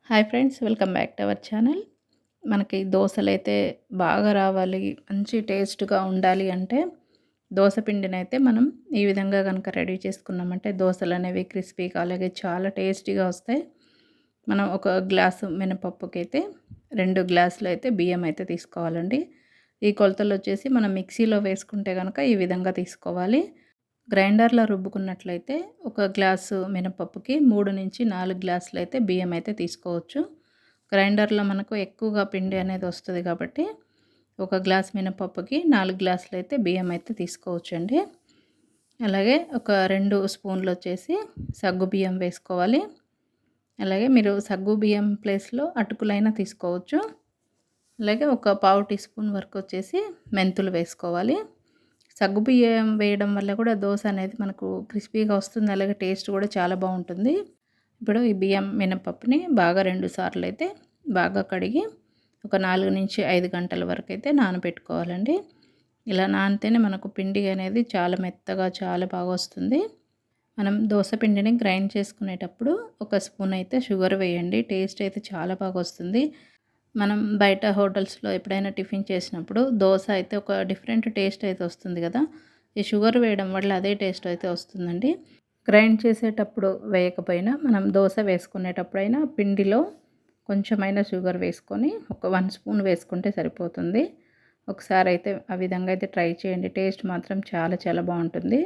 Hi friends, welcome back to our channel. మనకి దోసలైతే బాగా రావాలి, మంచి టేస్ట్‌గా ఉండాలి అంటే దోస పిండినైతే మనం ఈ విధంగా గనుక రెడీ చేసుకున్నామంటే దోసలనేవి క్రిస్పీగా అలాగే చాలా టేస్టీగా వస్తాయి. మనం ఒక గ్లాసు మినపప్పుకైతే 2 గ్లాసులైతే బియ్యం అయితే తీసుకోవాలండి. ఈ కొలతలొచ్చేసి మనం మిక్సీలో వేసుకుంటే గనక ఈ విధంగా తీసుకోవాలి. గ్రైండర్‌లో రుబ్బుకున్నట్లయితే ఒక గ్లాసు మినపప్పుకి 3-4 గ్లాసులైతే బియ్యం అయితే తీసుకోవచ్చు. గ్రైండర్‌లో మనకు ఎక్కువగా పిండి అనేది వస్తది కాబట్టి ఒక గ్లాస్ మినపప్పుకి 4 గ్లాసులైతే బియ్యం అయితే తీసుకోవచ్చండి. అలాగే ఒక 2 స్పూన్‌లొచ్చేసి సగ్గుబియ్యం వేసుకోవాలి. అలాగే మీరు సగ్గుబియ్యం ప్లేస్‌లో అటుకులైనా తీసుకోవచ్చు. అలాగే ఒక పావు టీ స్పూన్ వరకు వచ్చేసి మెంతులు వేసుకోవాలి. సగ్గుబియ్యం వేయడం వల్ల కూడా దోస అనేది మనకు క్రిస్పీగా వస్తుంది. అలాగే టేస్ట్ కూడా చాలా బాగుంటుంది. ఇప్పుడు ఈ బియ్యం మినపప్పుని బాగా 2 సార్లు అయితే బాగా కడిగి ఒక 4-5 గంటల వరకు అయితే నానబెట్టుకోవాలండి. ఇలా నానితేనే మనకు పిండి అనేది చాలా మెత్తగా చాలా బాగా వస్తుంది. మనం దోస పిండిని గ్రైండ్ చేసుకునేటప్పుడు ఒక స్పూన్ అయితే షుగర్ వేయండి. టేస్ట్ అయితే చాలా బాగా వస్తుంది. మనం బయట హోటల్స్‌లో ఎప్పుడైనా టిఫిన్ చేసినప్పుడు దోస అయితే ఒక డిఫరెంట్ టేస్ట్ అయితే వస్తుంది కదా! ఈ షుగర్ వేయడం వల్ల అదే టేస్ట్ అయితే వస్తుందండి. గ్రైండ్ చేసేటప్పుడు వేయకపోయినా మనం దోస వేసుకునేటప్పుడైనా పిండిలో కొంచెమైనా షుగర్ వేసుకొని ఒక 1 స్పూన్ వేసుకుంటే సరిపోతుంది. ఒకసారి అయితే ఆ విధంగా అయితే ట్రై చేయండి. టేస్ట్ మాత్రం చాలా చాలా బావుంటుంది.